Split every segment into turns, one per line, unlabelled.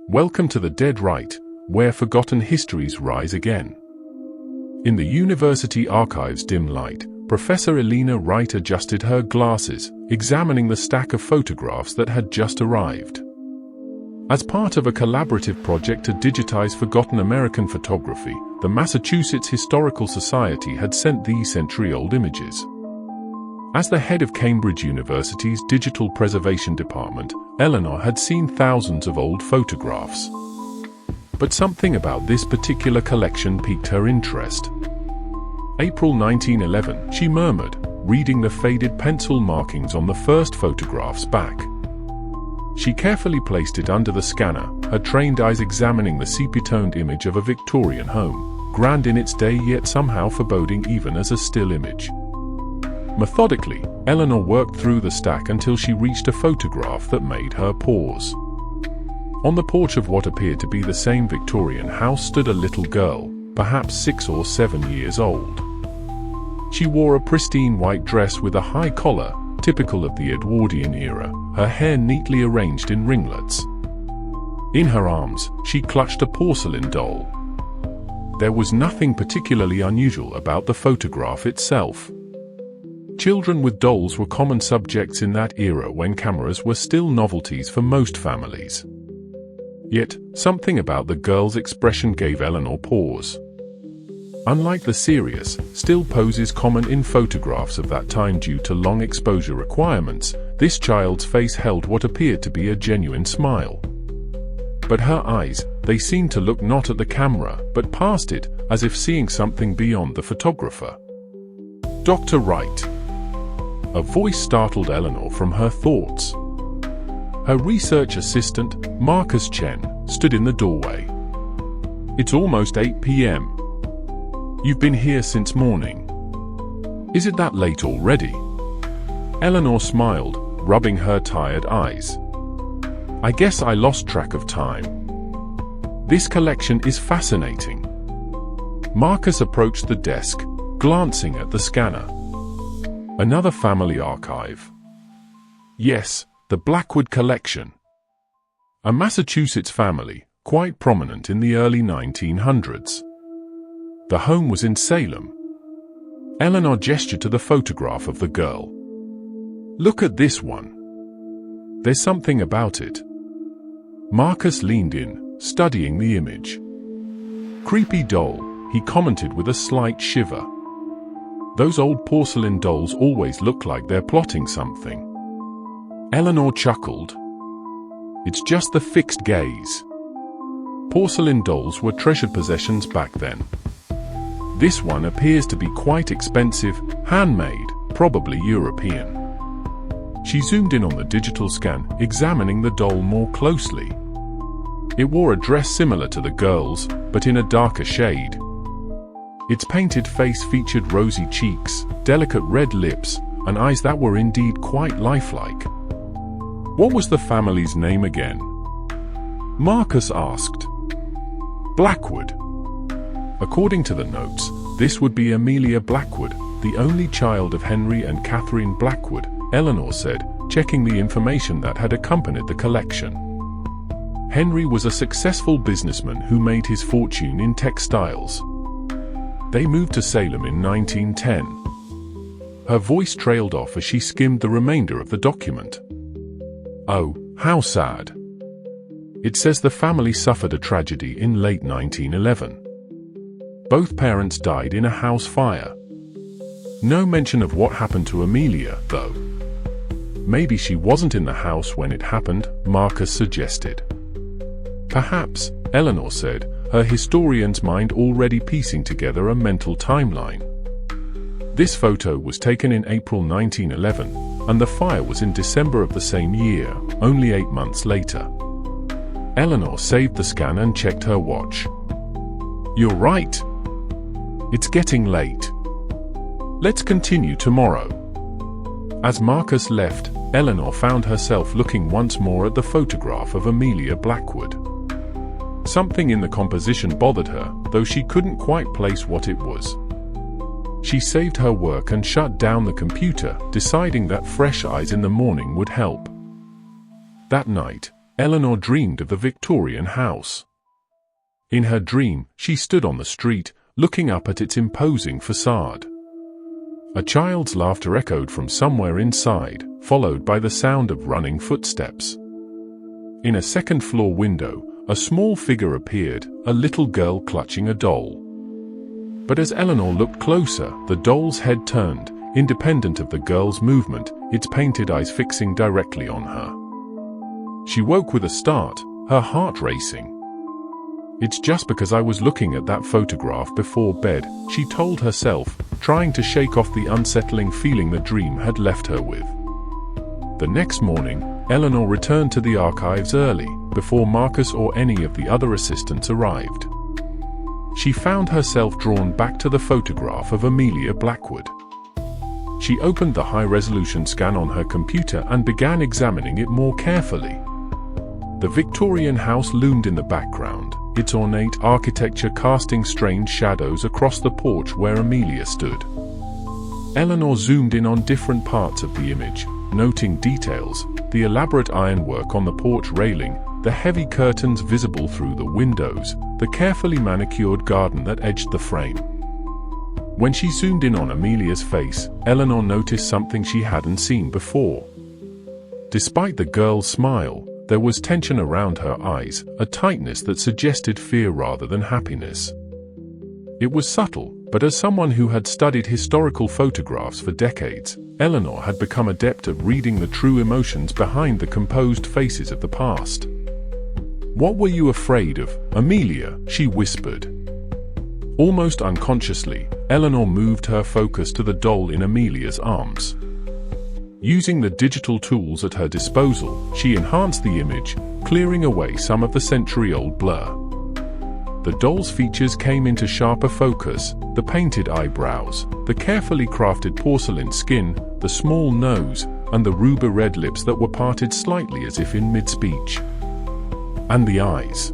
Welcome to the Dead Right, where forgotten histories rise again. In the university archive's dim light, Professor Elena Wright adjusted her glasses, examining the stack of photographs that had just arrived. As part of a collaborative project to digitize forgotten American photography, the Massachusetts Historical Society had sent these century-old images. As the head of Cambridge University's Digital Preservation Department, Eleanor had seen thousands of old photographs. But something about this particular collection piqued her interest. April 1911, she murmured, reading the faded pencil markings on the first photograph's back. She carefully placed it under the scanner, her trained eyes examining the sepia-toned image of a Victorian home, grand in its day yet somehow foreboding even as a still image. Methodically, Eleanor worked through the stack until she reached a photograph that made her pause. On the porch of what appeared to be the same Victorian house stood a little girl, perhaps 6 or 7 years old. She wore a pristine white dress with a high collar, typical of the Edwardian era, her hair neatly arranged in ringlets. In her arms, she clutched a porcelain doll. There was nothing particularly unusual about the photograph itself. Children with dolls were common subjects in that era when cameras were still novelties for most families. Yet, something about the girl's expression gave Eleanor pause. Unlike the serious, still poses common in photographs of that time due to long exposure requirements, this child's face held what appeared to be a genuine smile. But her eyes, they seemed to look not at the camera, but past it, as if seeing something beyond the photographer. "Dr. Wright." A voice startled Eleanor from her thoughts. Her research assistant, Marcus Chen, stood in the doorway. "It's almost 8 p.m. You've been here since morning. Is it that late already?" Eleanor smiled, rubbing her tired eyes. "I guess I lost track of time. This collection is fascinating." Marcus approached the desk, glancing at the scanner. "Another family archive." "Yes, the Blackwood collection. A Massachusetts family, quite prominent in the early 1900s. The home was in Salem." Eleanor gestured to the photograph of the girl. "Look at this one. There's something about it." Marcus leaned in, studying the image. "Creepy doll," he commented with a slight shiver. "Those old porcelain dolls always look like they're plotting something." Eleanor chuckled. "It's just the fixed gaze." Porcelain dolls were treasured possessions back then. "This one appears to be quite expensive, handmade, probably European." She zoomed in on the digital scan, examining the doll more closely. It wore a dress similar to the girl's, but in a darker shade. Its painted face featured rosy cheeks, delicate red lips, and eyes that were indeed quite lifelike. "What was the family's name again?" Marcus asked. "Blackwood." According to the notes, this would be Amelia Blackwood, the only child of Henry and Catherine Blackwood, Eleanor said, checking the information that had accompanied the collection. Henry was a successful businessman who made his fortune in textiles. They moved to Salem in 1910. Her voice trailed off as she skimmed the remainder of the document. "Oh, how sad. It says the family suffered a tragedy in late 1911. Both parents died in a house fire. No mention of what happened to Amelia, though." "Maybe she wasn't in the house when it happened," Marcus suggested. "Perhaps," Eleanor said, her historian's mind already piecing together a mental timeline. This photo was taken in April 1911, and the fire was in December of the same year, only 8 months later. Eleanor saved the scan and checked her watch. "You're right. It's getting late. Let's continue tomorrow." As Marcus left, Eleanor found herself looking once more at the photograph of Amelia Blackwood. Something in the composition bothered her, though she couldn't quite place what it was. She saved her work and shut down the computer, deciding that fresh eyes in the morning would help. That night, Eleanor dreamed of the Victorian house. In her dream, she stood on the street, looking up at its imposing facade. A child's laughter echoed from somewhere inside, followed by the sound of running footsteps. In a second-floor window, a small figure appeared, a little girl clutching a doll. But as Eleanor looked closer, the doll's head turned, independent of the girl's movement, its painted eyes fixing directly on her. She woke with a start, her heart racing. "It's just because I was looking at that photograph before bed," she told herself, trying to shake off the unsettling feeling the dream had left her with. The next morning, Eleanor returned to the archives early, before Marcus or any of the other assistants arrived. She found herself drawn back to the photograph of Amelia Blackwood. She opened the high-resolution scan on her computer and began examining it more carefully. The Victorian house loomed in the background, its ornate architecture casting strange shadows across the porch where Amelia stood. Eleanor zoomed in on different parts of the image, noting details: the elaborate ironwork on the porch railing, the heavy curtains visible through the windows, the carefully manicured garden that edged the frame. When she zoomed in on Amelia's face, Eleanor noticed something she hadn't seen before. Despite the girl's smile, there was tension around her eyes, a tightness that suggested fear rather than happiness. It was subtle, but as someone who had studied historical photographs for decades, Eleanor had become adept at reading the true emotions behind the composed faces of the past. "What were you afraid of, Amelia?" she whispered. Almost unconsciously, Eleanor moved her focus to the doll in Amelia's arms. Using the digital tools at her disposal, she enhanced the image, clearing away some of the century-old blur. The doll's features came into sharper focus: the painted eyebrows, the carefully crafted porcelain skin, the small nose, and the ruby-red lips that were parted slightly as if in mid-speech. And the eyes.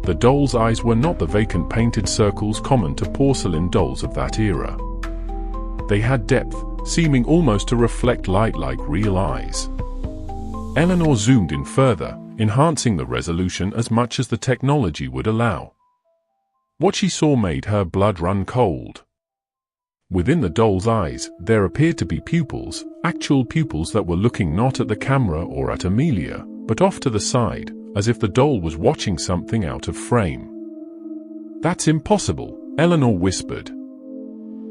The doll's eyes were not the vacant painted circles common to porcelain dolls of that era. They had depth, seeming almost to reflect light like real eyes. Eleanor zoomed in further, enhancing the resolution as much as the technology would allow. What she saw made her blood run cold. Within the doll's eyes, there appeared to be pupils, actual pupils that were looking not at the camera or at Amelia, but off to the side, as if the doll was watching something out of frame. "That's impossible," Eleanor whispered.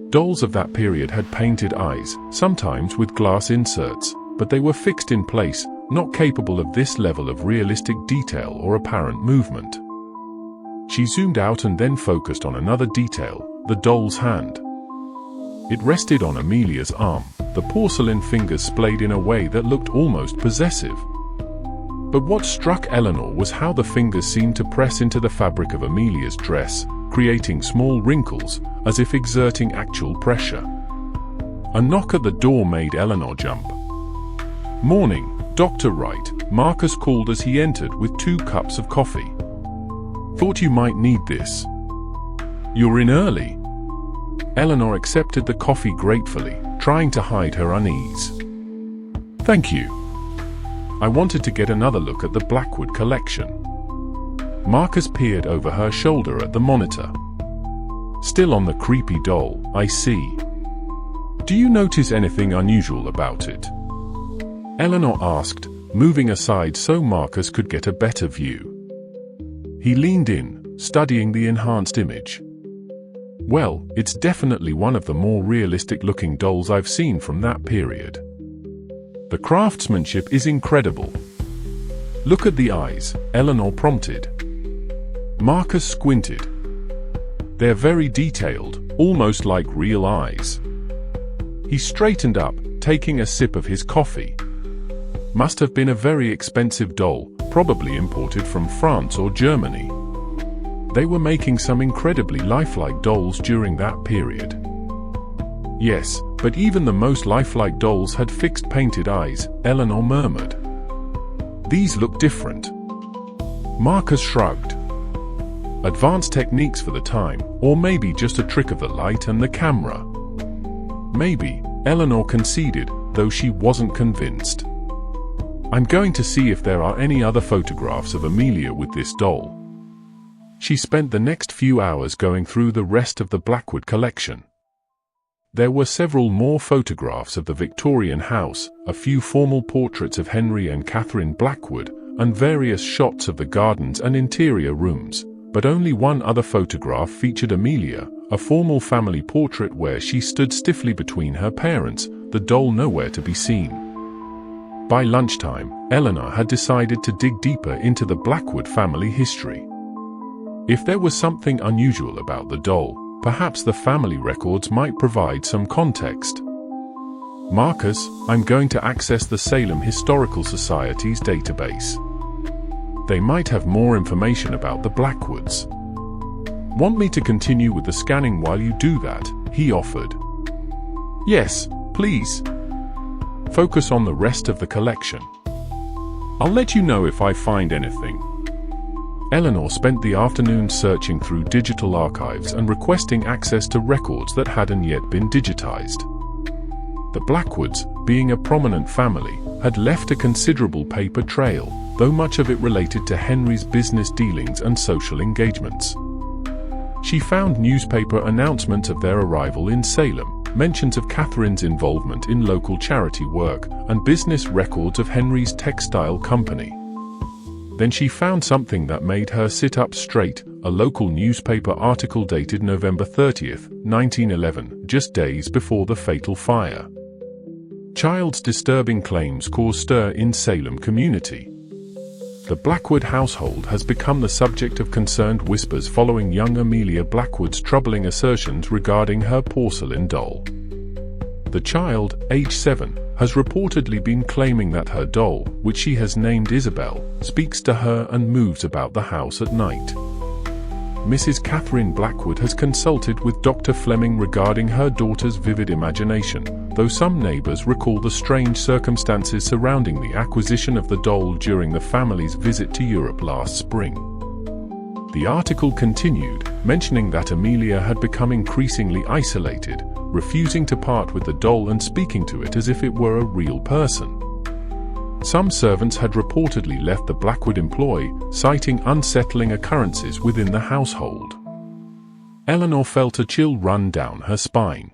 Dolls of that period had painted eyes, sometimes with glass inserts, but they were fixed in place, not capable of this level of realistic detail or apparent movement. She zoomed out and then focused on another detail: the doll's hand. It rested on Amelia's arm, the porcelain fingers splayed in a way that looked almost possessive. But what struck Eleanor was how the fingers seemed to press into the fabric of Amelia's dress, creating small wrinkles, as if exerting actual pressure. A knock at the door made Eleanor jump. "Morning, Dr. Wright," Marcus called as he entered with 2 cups of coffee. "Thought you might need this." "You're in early." Eleanor accepted the coffee gratefully, trying to hide her unease. "Thank you. I wanted to get another look at the Blackwood collection." Marcus peered over her shoulder at the monitor. "Still on the creepy doll, I see. Do you notice anything unusual about it?" Eleanor asked, moving aside so Marcus could get a better view. He leaned in, studying the enhanced image. "Well, it's definitely one of the more realistic-looking dolls I've seen from that period. The craftsmanship is incredible." "Look at the eyes," Eleanor prompted. Marcus squinted. "They're very detailed, almost like real eyes." He straightened up, taking a sip of his coffee. Must have been a very expensive doll, probably imported from France or Germany. They were making some incredibly lifelike dolls during that period. "Yes, but even the most lifelike dolls had fixed painted eyes," Eleanor murmured. "These look different." Marcus shrugged. "Advanced techniques for the time, or maybe just a trick of the light and the camera." "Maybe," Eleanor conceded, though she wasn't convinced. I'm going to see if there are any other photographs of Amelia with this doll. She spent the next few hours going through the rest of the Blackwood collection. There were several more photographs of the Victorian house, a few formal portraits of Henry and Catherine Blackwood, and various shots of the gardens and interior rooms, but only one other photograph featured Amelia, a formal family portrait where she stood stiffly between her parents, the doll nowhere to be seen. By lunchtime, Eleanor had decided to dig deeper into the Blackwood family history. If there was something unusual about the doll, perhaps the family records might provide some context. Marcus, I'm going to access the Salem Historical Society's database. They might have more information about the Blackwoods. Want me to continue with the scanning while you do that? He offered. Yes, please. Focus on the rest of the collection. I'll let you know if I find anything. Eleanor spent the afternoon searching through digital archives and requesting access to records that hadn't yet been digitized. The Blackwoods, being a prominent family, had left a considerable paper trail, though much of it related to Henry's business dealings and social engagements. She found newspaper announcements of their arrival in Salem, mentions of Catherine's involvement in local charity work, and business records of Henry's textile company. Then she found something that made her sit up straight, a local newspaper article dated November 30th, 1911, just days before the fatal fire. Child's disturbing claims cause stir in Salem community. The Blackwood household has become the subject of concerned whispers following young Amelia Blackwood's troubling assertions regarding her porcelain doll. The child, age 7, has reportedly been claiming that her doll, which she has named Isabel, speaks to her and moves about the house at night. Mrs. Catherine Blackwood has consulted with Dr. Fleming regarding her daughter's vivid imagination, though some neighbors recall the strange circumstances surrounding the acquisition of the doll during the family's visit to Europe last spring. The article continued, mentioning that Amelia had become increasingly isolated, refusing to part with the doll and speaking to it as if it were a real person. Some servants had reportedly left the Blackwood employ, citing unsettling occurrences within the household. Eleanor felt a chill run down her spine.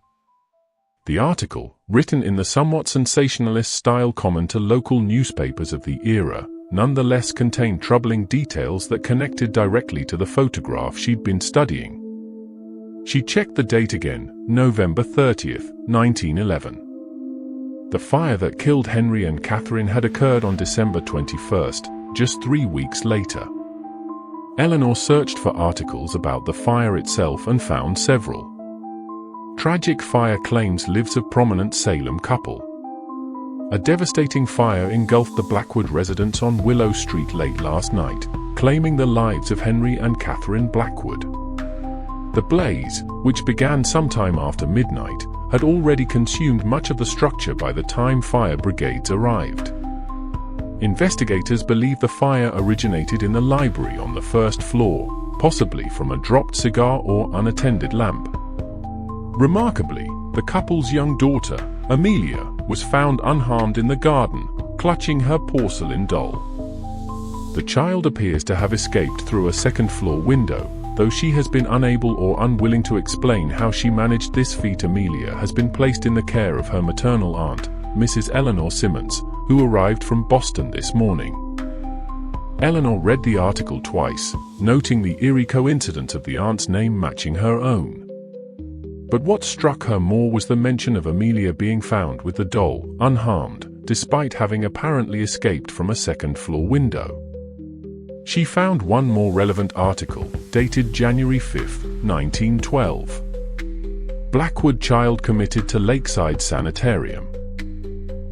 The article, written in the somewhat sensationalist style common to local newspapers of the era, nonetheless contained troubling details that connected directly to the photograph she'd been studying. She checked the date again, November 30th, 1911. The fire that killed Henry and Catherine had occurred on December 21st, just 3 weeks later. Eleanor searched for articles about the fire itself and found several. Tragic fire claims lives of prominent Salem couple. A devastating fire engulfed the Blackwood residence on Willow Street late last night, claiming the lives of Henry and Catherine Blackwood. The blaze, which began sometime after midnight, had already consumed much of the structure by the time fire brigades arrived. Investigators believe the fire originated in the library on the first floor, possibly from a dropped cigar or unattended lamp. Remarkably, the couple's young daughter, Amelia, was found unharmed in the garden, clutching her porcelain doll. The child appears to have escaped through a second-floor window, though she has been unable or unwilling to explain how she managed this feat. Amelia has been placed in the care of her maternal aunt, Mrs. Eleanor Simmons, who arrived from Boston this morning. Eleanor read the article twice, noting the eerie coincidence of the aunt's name matching her own. But what struck her more was the mention of Amelia being found with the doll, unharmed, despite having apparently escaped from a second-floor window. She found one more relevant article, dated January 5, 1912. Blackwood child committed to Lakeside Sanitarium.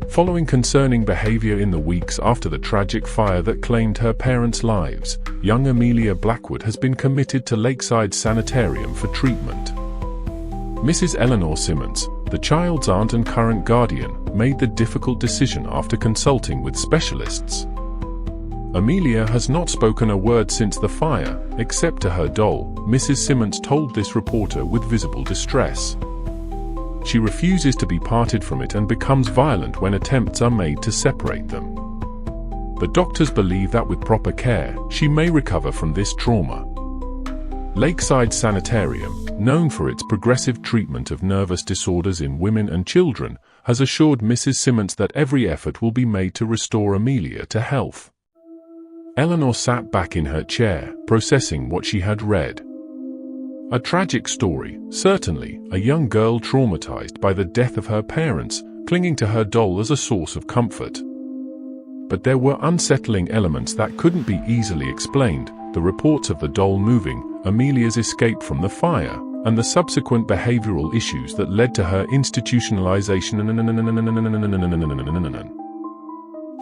Following concerning behavior in the weeks after the tragic fire that claimed her parents' lives, young Amelia Blackwood has been committed to Lakeside Sanitarium for treatment. Mrs. Eleanor Simmons, the child's aunt and current guardian, made the difficult decision after consulting with specialists. Amelia has not spoken a word since the fire, except to her doll, Mrs. Simmons told this reporter with visible distress. She refuses to be parted from it and becomes violent when attempts are made to separate them. The doctors believe that with proper care, she may recover from this trauma. Lakeside Sanitarium, known for its progressive treatment of nervous disorders in women and children, has assured Mrs. Simmons that every effort will be made to restore Amelia to health. Eleanor sat back in her chair, processing what she had read. A tragic story, certainly, a young girl traumatized by the death of her parents, clinging to her doll as a source of comfort. But there were unsettling elements that couldn't be easily explained: the reports of the doll moving, Amelia's escape from the fire, and the subsequent behavioral issues that led to her institutionalization.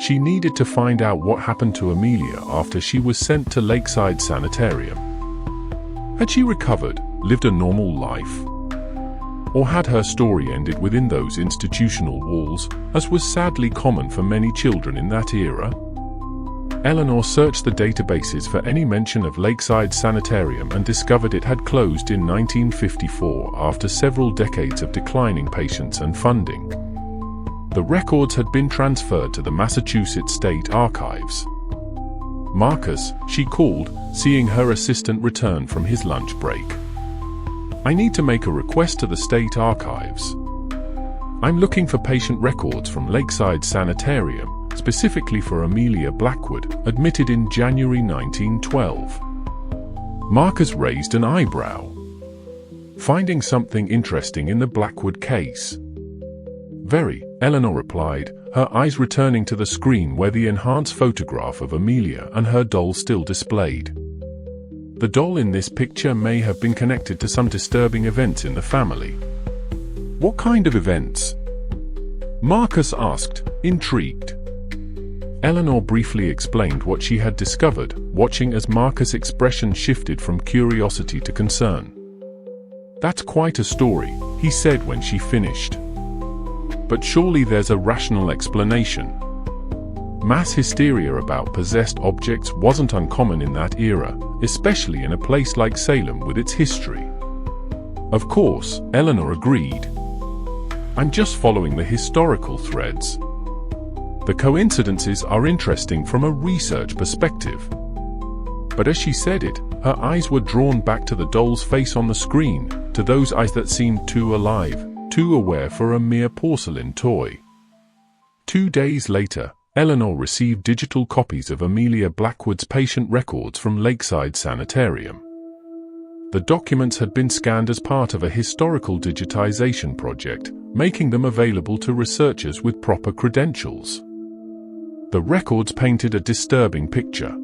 She needed to find out what happened to Amelia after she was sent to Lakeside Sanitarium. Had she recovered, lived a normal life? Or had her story ended within those institutional walls, as was sadly common for many children in that era? Eleanor searched the databases for any mention of Lakeside Sanitarium and discovered it had closed in 1954 after several decades of declining patients and funding. The records had been transferred to the Massachusetts State Archives. Marcus, she called, seeing her assistant return from his lunch break. I need to make a request to the State Archives. I'm looking for patient records from Lakeside Sanitarium, specifically for Amelia Blackwood, admitted in January 1912. Marcus raised an eyebrow, finding something interesting in the Blackwood case. Very, Eleanor replied, her eyes returning to the screen where the enhanced photograph of Amelia and her doll still displayed. The doll in this picture may have been connected to some disturbing events in the family. What kind of events? Marcus asked, intrigued. Eleanor briefly explained what she had discovered, watching as Marcus' expression shifted from curiosity to concern. That's quite a story, he said when she finished. But surely there's a rational explanation. Mass hysteria about possessed objects wasn't uncommon in that era, especially in a place like Salem with its history. Of course, Eleanor agreed. I'm just following the historical threads. The coincidences are interesting from a research perspective. But as she said it, her eyes were drawn back to the doll's face on the screen, to those eyes that seemed too alive, too aware for a mere porcelain toy. 2 days later, Eleanor received digital copies of Amelia Blackwood's patient records from Lakeside Sanitarium. The documents had been scanned as part of a historical digitization project, making them available to researchers with proper credentials. The records painted a disturbing picture.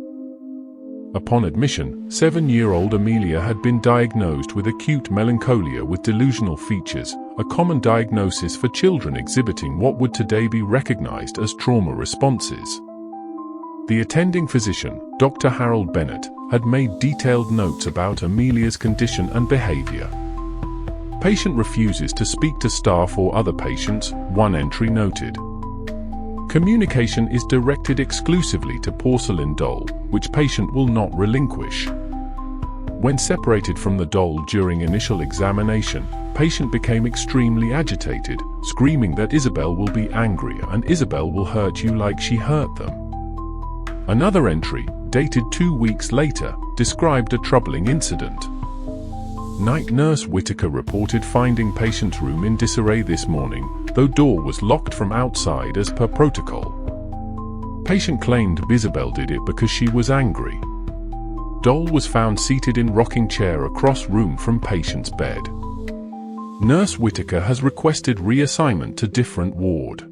Upon admission, 7-year-old Amelia had been diagnosed with acute melancholia with delusional features, a common diagnosis for children exhibiting what would today be recognized as trauma responses. The attending physician, Dr. Harold Bennett, had made detailed notes about Amelia's condition and behavior. Patient refuses to speak to staff or other patients, one entry noted. Communication is directed exclusively to porcelain doll, which patient will not relinquish. When separated from the doll during initial examination, patient became extremely agitated, screaming that Isabel will be angrier and Isabel will hurt you like she hurt them. Another entry, dated 2 weeks later, described a troubling incident. Night nurse Whitaker reported finding patient's room in disarray this morning, though door was locked from outside as per protocol. Patient claimed Isabel did it because she was angry. Doll was found seated in rocking chair across room from patient's bed. Nurse Whitaker has requested reassignment to different ward.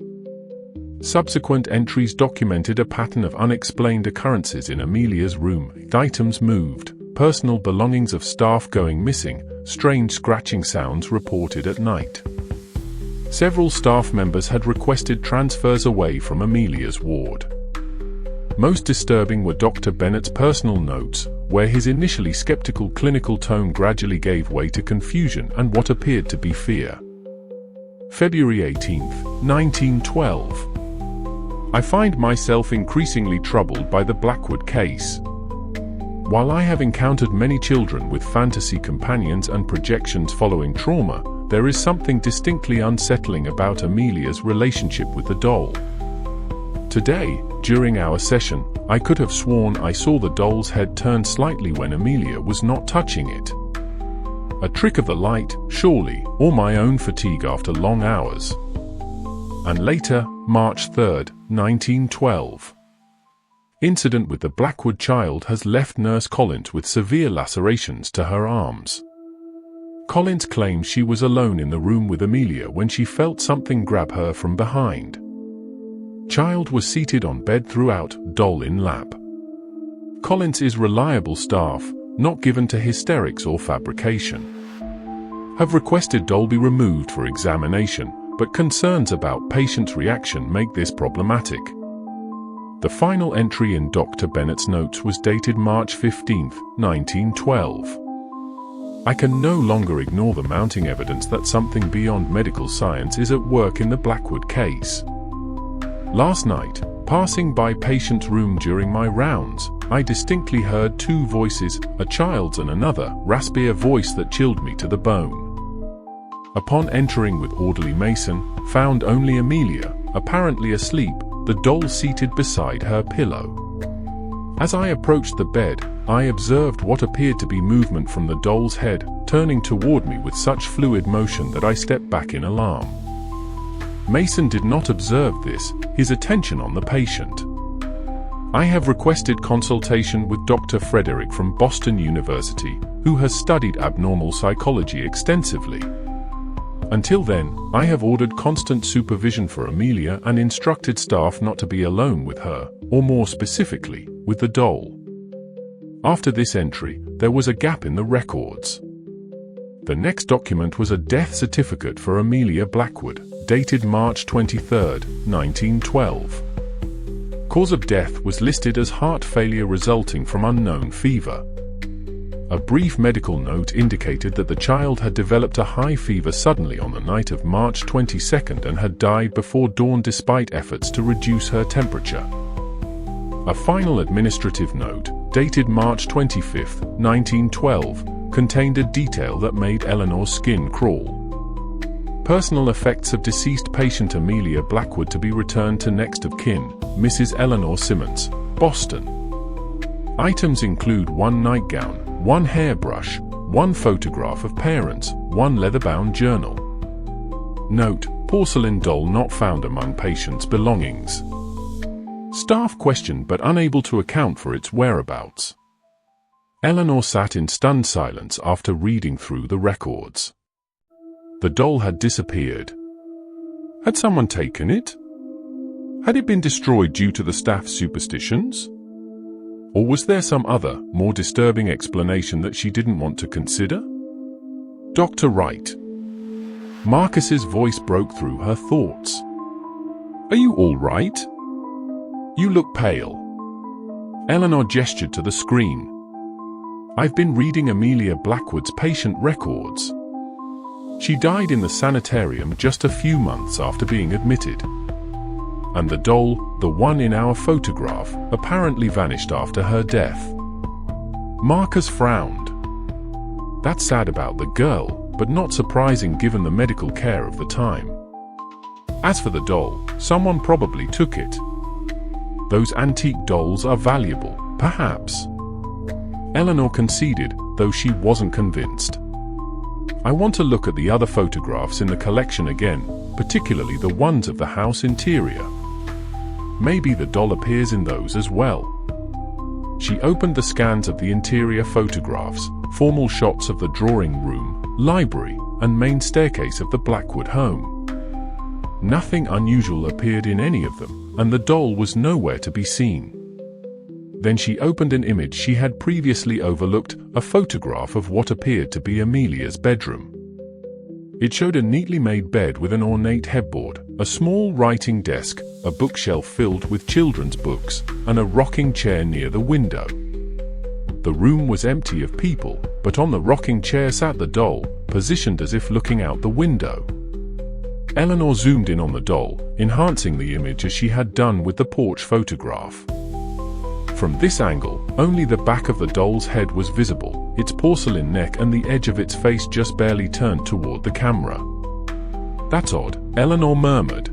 Subsequent entries documented a pattern of unexplained occurrences in Amelia's room, items moved, personal belongings of staff going missing, strange scratching sounds reported at night. Several staff members had requested transfers away from Amelia's ward. Most disturbing were Dr. Bennett's personal notes, where his initially skeptical clinical tone gradually gave way to confusion and what appeared to be fear. February 18, 1912. I find myself increasingly troubled by the Blackwood case. While I have encountered many children with fantasy companions and projections following trauma, there is something distinctly unsettling about Amelia's relationship with the doll. Today, During our session, I could have sworn I saw the doll's head turn slightly when Amelia was not touching it. A trick of the light, surely, or my own fatigue after long hours. And later, March 3, 1912. Incident with the Blackwood child has left Nurse Collins with severe lacerations to her arms. Collins claims she was alone in the room with Amelia when she felt something grab her from behind. Child was seated on bed throughout, doll in lap. Collins is reliable staff, not given to hysterics or fabrication. Have requested doll be removed for examination, but concerns about patient's reaction make this problematic. The final entry in Dr. Bennett's notes was dated March 15, 1912. I can no longer ignore the mounting evidence that something beyond medical science is at work in the Blackwood case. Last night, passing by patient's room during my rounds, I distinctly heard two voices, a child's and another, raspier voice that chilled me to the bone. Upon entering with orderly Mason, found only Amelia, apparently asleep, the doll seated beside her pillow. As I approached the bed, I observed what appeared to be movement from the doll's head, turning toward me with such fluid motion that I stepped back in alarm. Mason did not observe this, his attention on the patient. I have requested consultation with Dr. Frederick from Boston University, who has studied abnormal psychology extensively. Until then, I have ordered constant supervision for Amelia and instructed staff not to be alone with her, or more specifically, with the doll. After this entry, there was a gap in the records. The next document was a death certificate for Amelia Blackwood, dated March 23, 1912. Cause of death was listed as heart failure resulting from unknown fever. A brief medical note indicated that the child had developed a high fever suddenly on the night of March 22 and had died before dawn despite efforts to reduce her temperature. A final administrative note, dated March 25, 1912, contained a detail that made Eleanor's skin crawl. Personal effects of deceased patient Amelia Blackwood to be returned to next of kin, Mrs. Eleanor Simmons, Boston. Items include one nightgown, one hairbrush, one photograph of parents, one leather-bound journal. Note: porcelain doll not found among patient's belongings. Staff questioned but unable to account for its whereabouts. Eleanor sat in stunned silence after reading through the records. The doll had disappeared. Had someone taken it? Had it been destroyed due to the staff's superstitions? Or was there some other, more disturbing explanation that she didn't want to consider? Dr. Wright. Marcus's voice broke through her thoughts. Are you all right? You look pale. Eleanor gestured to the screen. I've been reading Amelia Blackwood's patient records. She died in the sanitarium just a few months after being admitted. And the doll, the one in our photograph, apparently vanished after her death. Marcus frowned. That's sad about the girl, but not surprising given the medical care of the time. As for the doll, someone probably took it. Those antique dolls are valuable, perhaps. Eleanor conceded, though she wasn't convinced. I want to look at the other photographs in the collection again, particularly the ones of the house interior. Maybe the doll appears in those as well. She opened the scans of the interior photographs, formal shots of the drawing room, library, and main staircase of the Blackwood home. Nothing unusual appeared in any of them, and the doll was nowhere to be seen. Then she opened an image she had previously overlooked, a photograph of what appeared to be Amelia's bedroom. It showed a neatly made bed with an ornate headboard, a small writing desk, a bookshelf filled with children's books, and a rocking chair near the window. The room was empty of people, but on the rocking chair sat the doll, positioned as if looking out the window. Eleanor zoomed in on the doll, enhancing the image as she had done with the porch photograph. From this angle, only the back of the doll's head was visible, its porcelain neck and the edge of its face just barely turned toward the camera. That's odd, Eleanor murmured.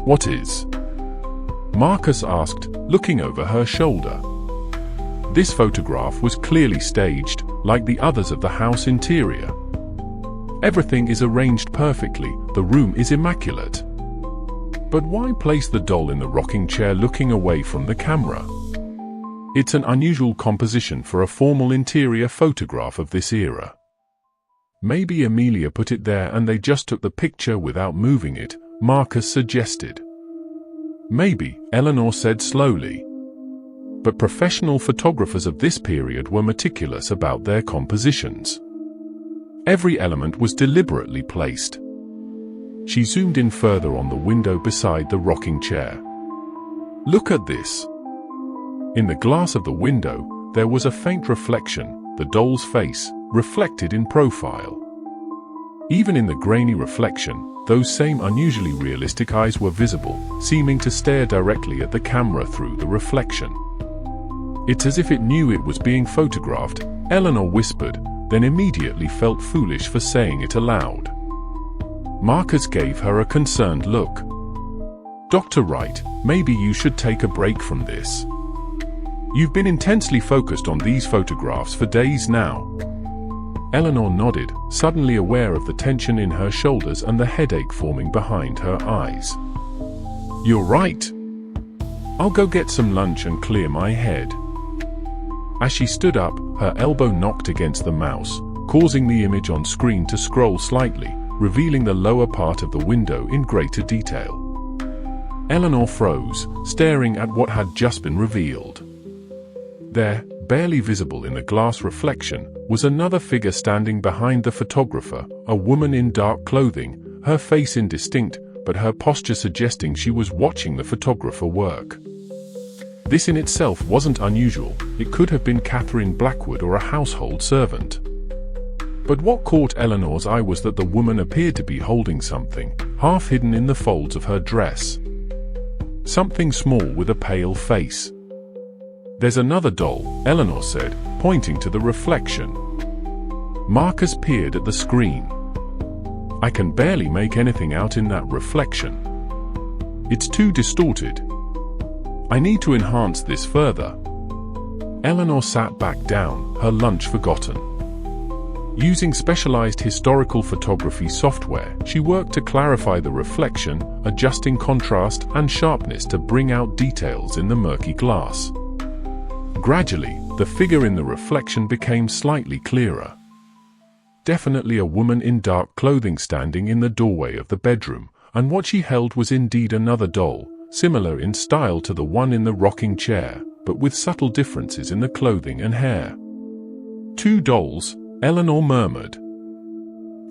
What is? Marcus asked, looking over her shoulder. This photograph was clearly staged, like the others of the house interior. Everything is arranged perfectly, the room is immaculate. But why place the doll in the rocking chair looking away from the camera? It's an unusual composition for a formal interior photograph of this era. Maybe Amelia put it there and they just took the picture without moving it, Marcus suggested. Maybe, Eleanor said slowly. But professional photographers of this period were meticulous about their compositions. Every element was deliberately placed. She zoomed in further on the window beside the rocking chair. Look at this. In the glass of the window, there was a faint reflection, the doll's face, reflected in profile. Even in the grainy reflection, those same unusually realistic eyes were visible, seeming to stare directly at the camera through the reflection. It's as if it knew it was being photographed, Eleanor whispered, then immediately felt foolish for saying it aloud. Marcus gave her a concerned look. Dr. Wright, maybe you should take a break from this. You've been intensely focused on these photographs for days now. Eleanor nodded, suddenly aware of the tension in her shoulders and the headache forming behind her eyes. You're right. I'll go get some lunch and clear my head. As she stood up, her elbow knocked against the mouse, causing the image on screen to scroll slightly, revealing the lower part of the window in greater detail. Eleanor froze, staring at what had just been revealed. There, barely visible in the glass reflection, was another figure standing behind the photographer, a woman in dark clothing, her face indistinct, but her posture suggesting she was watching the photographer work. This in itself wasn't unusual, it could have been Catherine Blackwood or a household servant. But what caught Eleanor's eye was that the woman appeared to be holding something, half hidden in the folds of her dress. Something small with a pale face. There's another doll, Eleanor said, pointing to the reflection. Marcus peered at the screen. I can barely make anything out in that reflection. It's too distorted. I need to enhance this further. Eleanor sat back down, her lunch forgotten. Using specialized historical photography software, she worked to clarify the reflection, adjusting contrast and sharpness to bring out details in the murky glass. Gradually, the figure in the reflection became slightly clearer. Definitely a woman in dark clothing standing in the doorway of the bedroom, and what she held was indeed another doll, similar in style to the one in the rocking chair, but with subtle differences in the clothing and hair. Two dolls, Eleanor murmured.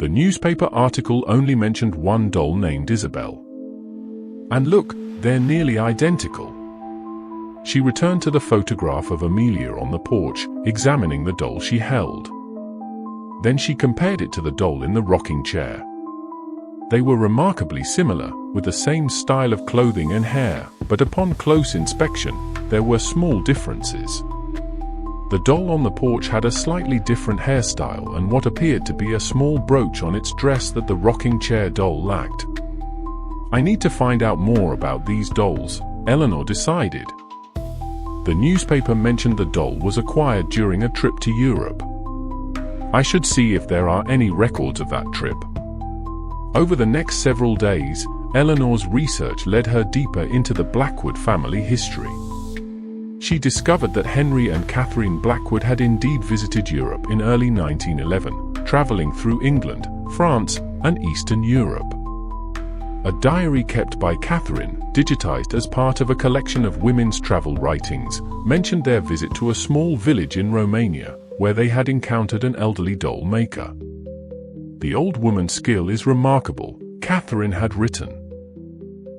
The newspaper article only mentioned one doll named Isabel. And look, they're nearly identical. She returned to the photograph of Amelia on the porch, examining the doll she held. Then she compared it to the doll in the rocking chair. They were remarkably similar, with the same style of clothing and hair, but upon close inspection, there were small differences. The doll on the porch had a slightly different hairstyle and what appeared to be a small brooch on its dress that the rocking chair doll lacked. I need to find out more about these dolls, Eleanor decided. The newspaper mentioned the doll was acquired during a trip to Europe. I should see if there are any records of that trip. Over the next several days, Eleanor's research led her deeper into the Blackwood family history. She discovered that Henry and Catherine Blackwood had indeed visited Europe in early 1911, traveling through England, France, and Eastern Europe. A diary kept by Catherine, digitized as part of a collection of women's travel writings, mentioned their visit to a small village in Romania, where they had encountered an elderly doll maker. The old woman's skill is remarkable, Catherine had written.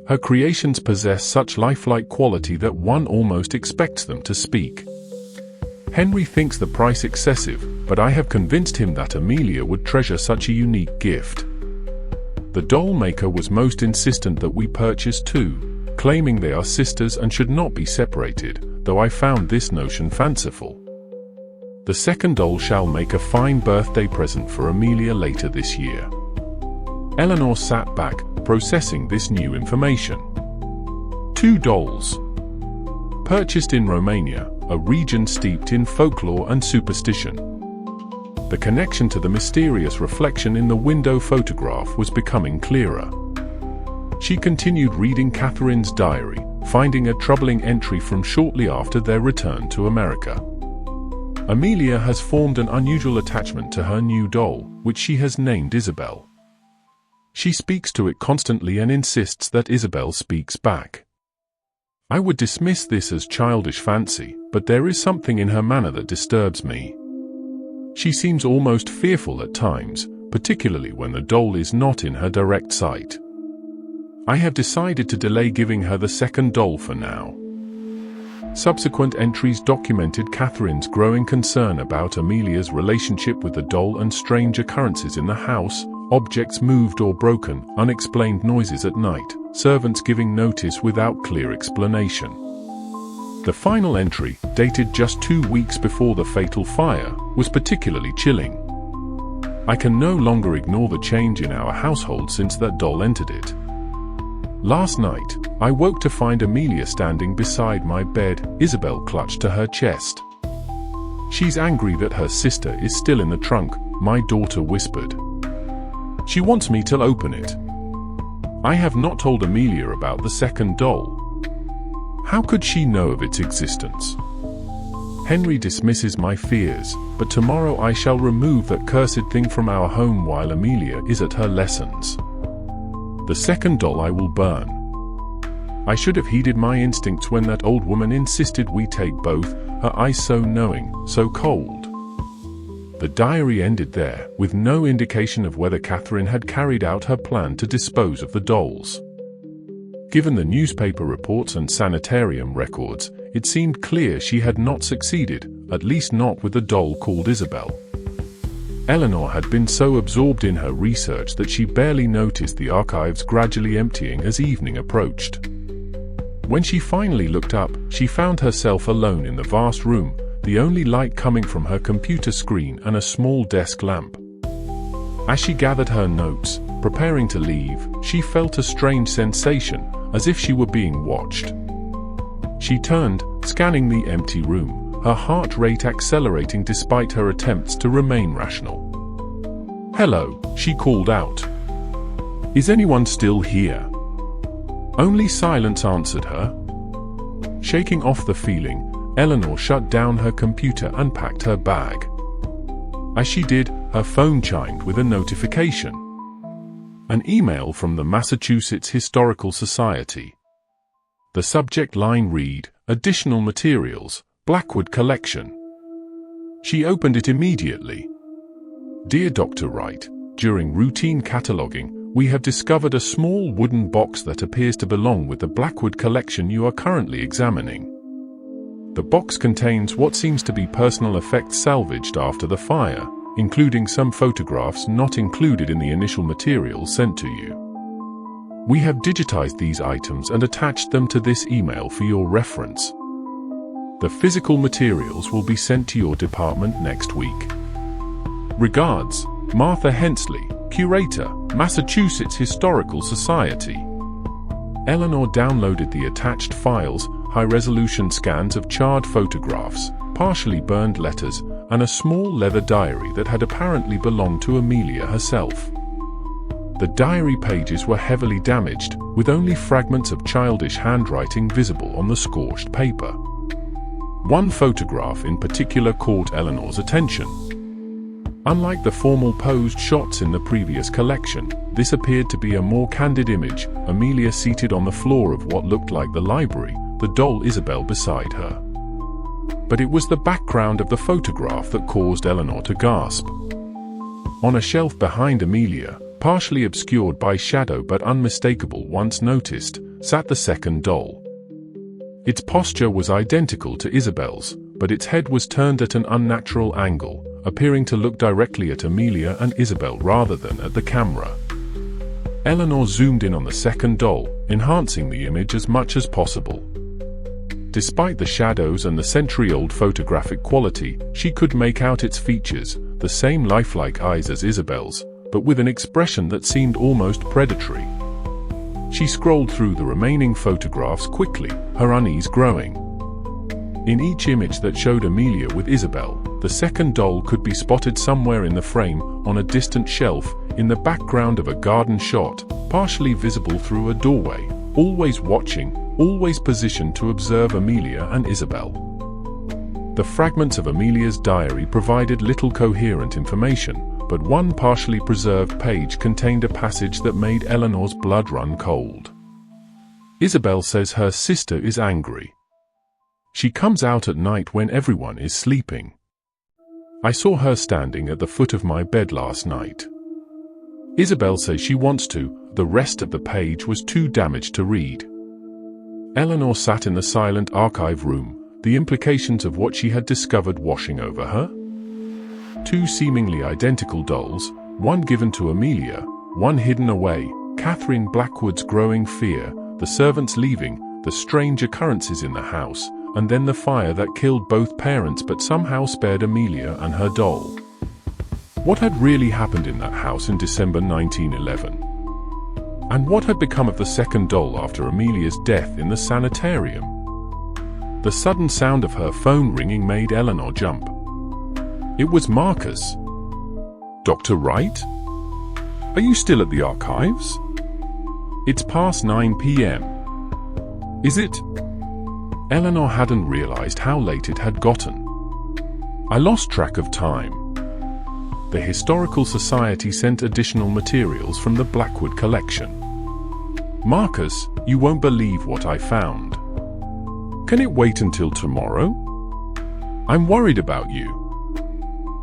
Her creations possess such lifelike quality that one almost expects them to speak. Henry thinks the price excessive, but I have convinced him that Amelia would treasure such a unique gift. The doll maker was most insistent that we purchase two, claiming they are sisters and should not be separated, though I found this notion fanciful. The second doll shall make a fine birthday present for Amelia later this year. Eleanor sat back, processing this new information. 2 dolls. Purchased in Romania, a region steeped in folklore and superstition. The connection to the mysterious reflection in the window photograph was becoming clearer. She continued reading Catherine's diary, finding a troubling entry from shortly after their return to America. Amelia has formed an unusual attachment to her new doll, which she has named Isabel. She speaks to it constantly and insists that Isabel speaks back. I would dismiss this as childish fancy, but there is something in her manner that disturbs me. She seems almost fearful at times, particularly when the doll is not in her direct sight. I have decided to delay giving her the second doll for now. Subsequent entries documented Catherine's growing concern about Amelia's relationship with the doll and strange occurrences in the house, objects moved or broken, unexplained noises at night, servants giving notice without clear explanation. The final entry, dated just 2 weeks before the fatal fire, was particularly chilling. I can no longer ignore the change in our household since that doll entered it. Last night, I woke to find Amelia standing beside my bed, Isabel clutched to her chest. She's angry that her sister is still in the trunk, my daughter whispered. She wants me to open it. I have not told Amelia about the second doll. How could she know of its existence? Henry dismisses my fears, but tomorrow I shall remove that cursed thing from our home while Amelia is at her lessons. The second doll I will burn. I should have heeded my instincts when that old woman insisted we take both, her eyes so knowing, so cold. The diary ended there, with no indication of whether Catherine had carried out her plan to dispose of the dolls. Given the newspaper reports and sanitarium records, it seemed clear she had not succeeded, at least not with the doll called Isabel. Eleanor had been so absorbed in her research that she barely noticed the archives gradually emptying as evening approached. When she finally looked up, she found herself alone in the vast room, the only light coming from her computer screen and a small desk lamp. As she gathered her notes, preparing to leave, she felt a strange sensation, as if she were being watched. She turned, scanning the empty room, her heart rate accelerating despite her attempts to remain rational. "Hello," she called out. "Is anyone still here?" Only silence answered her. Shaking off the feeling, Eleanor shut down her computer and packed her bag. As she did, her phone chimed with a notification. An email from the Massachusetts Historical Society. The subject line read, "Additional materials, Blackwood Collection." She opened it immediately. "Dear Dr. Wright, during routine cataloging, we have discovered a small wooden box that appears to belong with the Blackwood collection you are currently examining. The box contains what seems to be personal effects salvaged after the fire, including some photographs not included in the initial materials sent to you. We have digitized these items and attached them to this email for your reference. The physical materials will be sent to your department next week. Regards, Martha Hensley, Curator, Massachusetts Historical Society." Eleanor downloaded the attached files, high-resolution scans of charred photographs, partially burned letters, and a small leather diary that had apparently belonged to Amelia herself. The diary pages were heavily damaged, with only fragments of childish handwriting visible on the scorched paper. One photograph in particular caught Eleanor's attention. Unlike the formal posed shots in the previous collection, this appeared to be a more candid image, Amelia seated on the floor of what looked like the library, the doll Isabel beside her. But it was the background of the photograph that caused Eleanor to gasp. On a shelf behind Amelia, partially obscured by shadow but unmistakable once noticed, sat the second doll. Its posture was identical to Isabel's, but its head was turned at an unnatural angle, appearing to look directly at Amelia and Isabel rather than at the camera. Eleanor zoomed in on the second doll, enhancing the image as much as possible. Despite the shadows and the century-old photographic quality, she could make out its features, the same lifelike eyes as Isabel's, but with an expression that seemed almost predatory. She scrolled through the remaining photographs quickly, her unease growing. In each image that showed Amelia with Isabel, the second doll could be spotted somewhere in the frame, on a distant shelf, in the background of a garden shot, partially visible through a doorway, always watching, always positioned to observe Amelia and Isabel. The fragments of Amelia's diary provided little coherent information, but one partially preserved page contained a passage that made Eleanor's blood run cold. Isabel says her sister is angry. She comes out at night when everyone is sleeping. I saw her standing at the foot of my bed last night. Isabel says she wants to. The rest of the page was too damaged to read. Eleanor sat in the silent archive room, the implications of what she had discovered washing over her. Two seemingly identical dolls, one given to Amelia, one hidden away, Catherine Blackwood's growing fear, the servants leaving, the strange occurrences in the house, and then the fire that killed both parents but somehow spared Amelia and her doll. What had really happened in that house in December 1911? And what had become of the second doll after Amelia's death in the sanitarium? The sudden sound of her phone ringing made Eleanor jump. It was Marcus. "Dr. Wright? Are you still at the archives? It's past 9 p.m. Is it?" Eleanor hadn't realized how late it had gotten. "I lost track of time. The Historical Society sent additional materials from the Blackwood collection. Marcus, you won't believe what I found. Can it wait until tomorrow? I'm worried about you.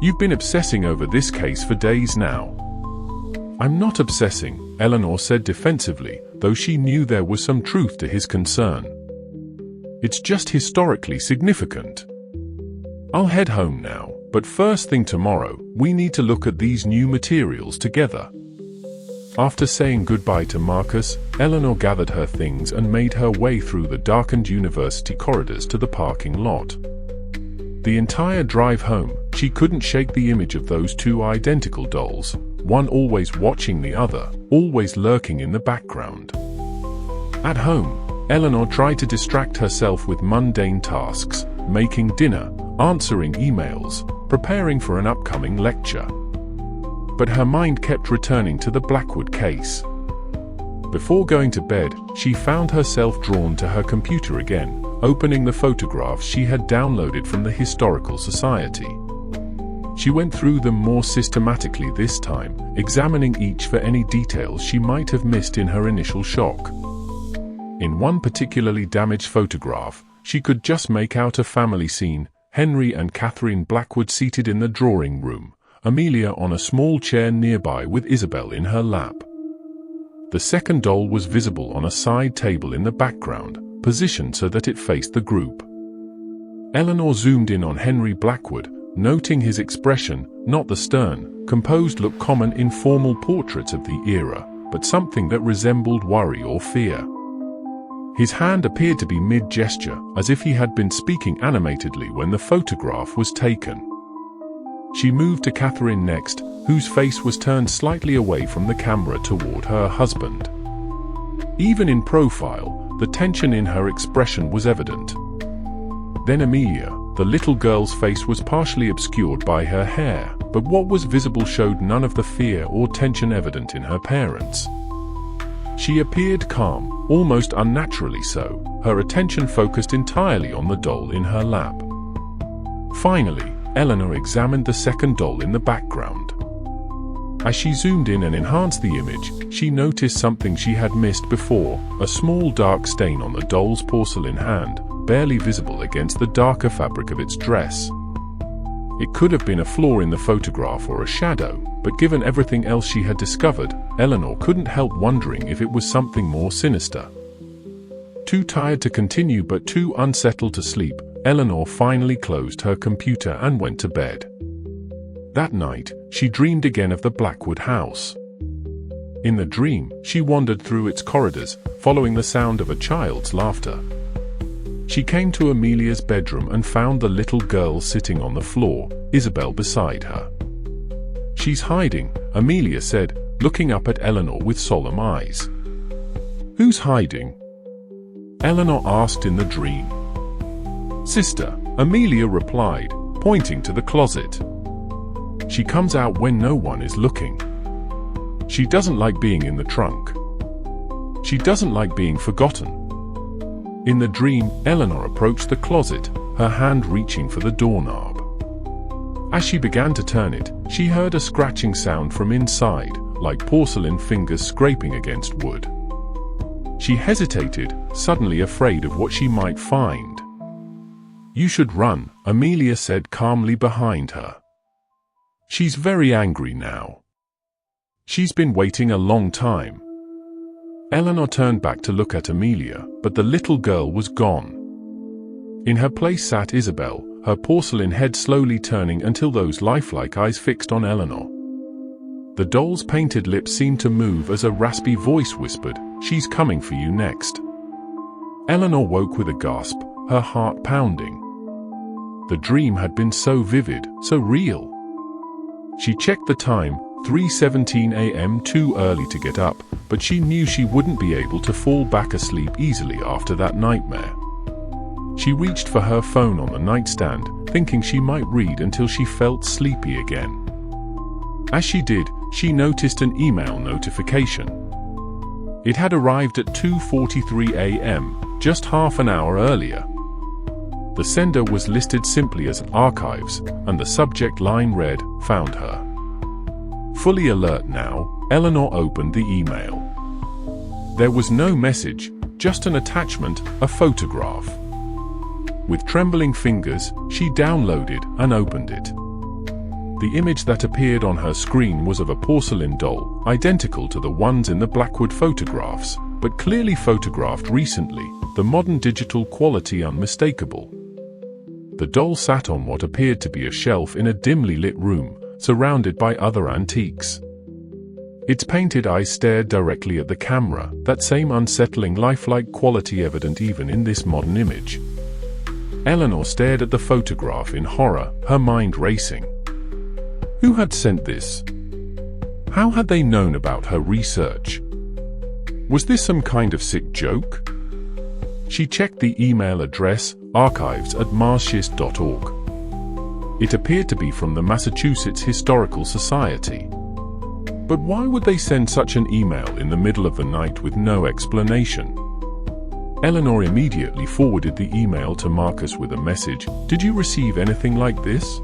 You've been obsessing over this case for days now." "I'm not obsessing," Eleanor said defensively, though she knew there was some truth to his concern. "It's just historically significant. I'll head home now, but first thing tomorrow, we need to look at these new materials together." After saying goodbye to Marcus, Eleanor gathered her things and made her way through the darkened university corridors to the parking lot. The entire drive home, she couldn't shake the image of those two identical dolls, one always watching the other, always lurking in the background. At home, Eleanor tried to distract herself with mundane tasks, making dinner, answering emails, preparing for an upcoming lecture. But her mind kept returning to the Blackwood case. Before going to bed, she found herself drawn to her computer again, opening the photographs she had downloaded from the Historical Society. She went through them more systematically this time, examining each for any details she might have missed in her initial shock. In one particularly damaged photograph, she could just make out a family scene, Henry and Catherine Blackwood seated in the drawing room, Amelia on a small chair nearby with Isabel in her lap. The second doll was visible on a side table in the background, positioned so that it faced the group. Eleanor zoomed in on Henry Blackwood, noting his expression, not the stern, composed look common in formal portraits of the era, but something that resembled worry or fear. His hand appeared to be mid-gesture, as if he had been speaking animatedly when the photograph was taken. She moved to Catherine next, whose face was turned slightly away from the camera toward her husband. Even in profile, the tension in her expression was evident. Then Amelia, the little girl's face was partially obscured by her hair, but what was visible showed none of the fear or tension evident in her parents. She appeared calm, almost unnaturally so, her attention focused entirely on the doll in her lap. Finally, Eleanor examined the second doll in the background. As she zoomed in and enhanced the image, she noticed something she had missed before, a small dark stain on the doll's porcelain hand, barely visible against the darker fabric of its dress. It could have been a flaw in the photograph or a shadow, but given everything else she had discovered, Eleanor couldn't help wondering if it was something more sinister. Too tired to continue but too unsettled to sleep, Eleanor finally closed her computer and went to bed. That night, she dreamed again of the Blackwood house. In the dream, she wandered through its corridors, following the sound of a child's laughter. She came to Amelia's bedroom and found the little girl sitting on the floor, Isabel beside her. "She's hiding," Amelia said, looking up at Eleanor with solemn eyes. "Who's hiding?" Eleanor asked in the dream. "Sister," Amelia replied, pointing to the closet. "She comes out when no one is looking. She doesn't like being in the trunk. She doesn't like being forgotten." In the dream, Eleanor approached the closet, her hand reaching for the doorknob. As she began to turn it, she heard a scratching sound from inside, like porcelain fingers scraping against wood. She hesitated, suddenly afraid of what she might find. "You should run," Amelia said calmly behind her. "She's very angry now. She's been waiting a long time." Eleanor turned back to look at Amelia, but the little girl was gone. In her place sat Isabel, her porcelain head slowly turning until those lifelike eyes fixed on Eleanor. The doll's painted lips seemed to move as a raspy voice whispered, "She's coming for you next." Eleanor woke with a gasp, her heart pounding. The dream had been so vivid, so real. She checked the time, 3:17 a.m., too early to get up, but she knew she wouldn't be able to fall back asleep easily after that nightmare. She reached for her phone on the nightstand, thinking she might read until she felt sleepy again. As she did, she noticed an email notification. It had arrived at 2:43 a.m., just half an hour earlier. The sender was listed simply as Archives, and the subject line read, "Found her." Fully alert now, Eleanor opened the email. There was no message, just an attachment, a photograph. With trembling fingers, she downloaded and opened it. The image that appeared on her screen was of a porcelain doll, identical to the ones in the Blackwood photographs, but clearly photographed recently, the modern digital quality unmistakable. The doll sat on what appeared to be a shelf in a dimly lit room, surrounded by other antiques. Its painted eyes stared directly at the camera, that same unsettling lifelike quality evident even in this modern image. Eleanor stared at the photograph in horror, her mind racing. Who had sent this? How had they known about her research? Was this some kind of sick joke? She checked the email address, archives@marshist.org. It appeared to be from the Massachusetts Historical Society. But why would they send such an email in the middle of the night with no explanation? Eleanor immediately forwarded the email to Marcus with a message, "Did you receive anything like this?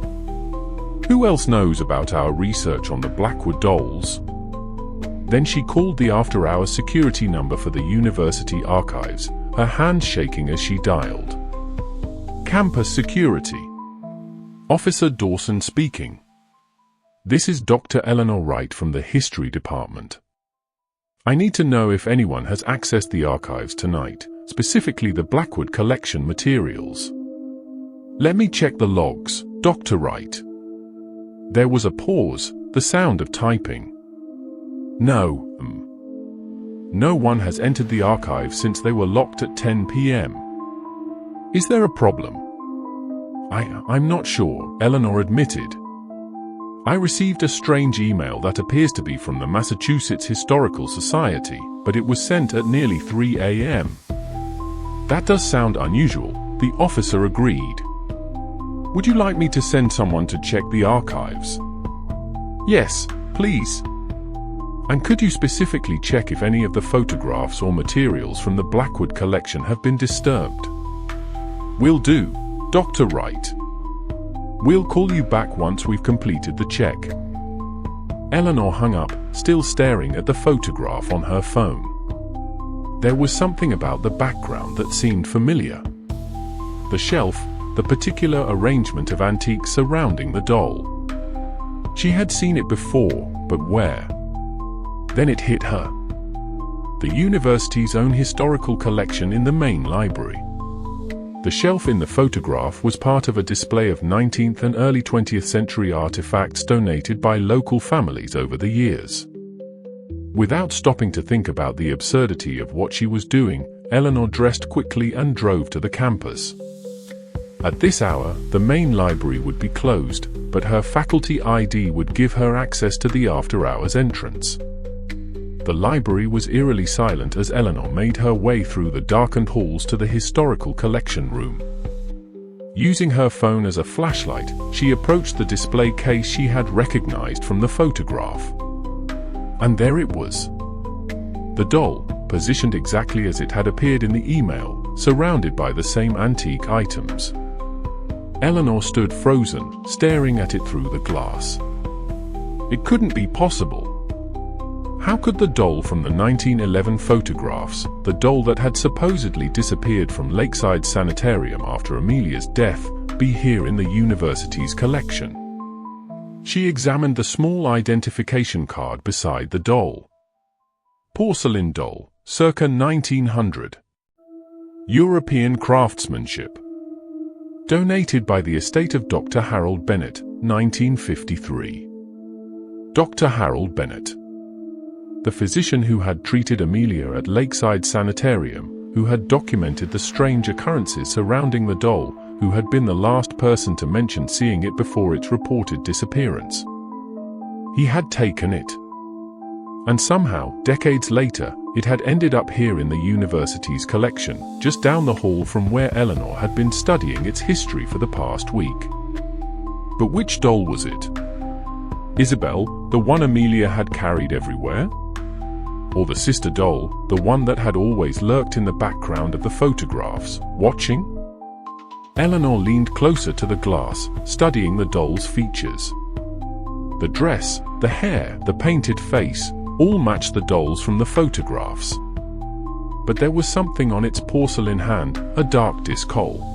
Who else knows about our research on the Blackwood dolls?" Then she called the after-hours security number for the university archives, her hand shaking as she dialed. "Campus security. Officer Dawson speaking. This is Dr. Eleanor Wright from the History Department. I need to know if anyone has accessed the archives tonight, specifically the Blackwood collection materials. Let me check the logs, Dr. Wright." There was a pause, the sound of typing. No one has entered the archive since they were locked at 10 p.m. Is there a problem? I'm not sure, Eleanor admitted. I received a strange email that appears to be from the Massachusetts Historical Society, but it was sent at nearly 3 a.m. That does sound unusual, the officer agreed. Would you like me to send someone to check the archives? Yes, please. And could you specifically check if any of the photographs or materials from the Blackwood collection have been disturbed? Will do, Dr. Wright. We'll call you back once we've completed the check. Eleanor hung up, still staring at the photograph on her phone. There was something about the background that seemed familiar. The shelf, the particular arrangement of antiques surrounding the doll. She had seen it before, but where? Then it hit her. The university's own historical collection in the main library. The shelf in the photograph was part of a display of 19th and early 20th century artifacts donated by local families over the years. Without stopping to think about the absurdity of what she was doing, Eleanor dressed quickly and drove to the campus. At this hour, the main library would be closed, but her faculty ID would give her access to the after-hours entrance. The library was eerily silent as Eleanor made her way through the darkened halls to the historical collection room. Using her phone as a flashlight, she approached the display case she had recognized from the photograph. And there it was. The doll, positioned exactly as it had appeared in the email, surrounded by the same antique items. Eleanor stood frozen, staring at it through the glass. It couldn't be possible. How could the doll from the 1911 photographs, the doll that had supposedly disappeared from Lakeside Sanitarium after Amelia's death, be here in the university's collection? She examined the small identification card beside the doll. Porcelain doll, circa 1900. European craftsmanship. Donated by the estate of Dr. Harold Bennett, 1953. Dr. Harold Bennett. The physician who had treated Amelia at Lakeside Sanitarium, who had documented the strange occurrences surrounding the doll, who had been the last person to mention seeing it before its reported disappearance. He had taken it. And somehow, decades later, it had ended up here in the university's collection, just down the hall from where Eleanor had been studying its history for the past week. But which doll was it? Isabel, the one Amelia had carried everywhere? Or the sister doll, the one that had always lurked in the background of the photographs, watching? Eleanor leaned closer to the glass, studying the doll's features. The dress, the hair, the painted face, all matched the dolls from the photographs. But there was something on its porcelain hand, a dark disc hole.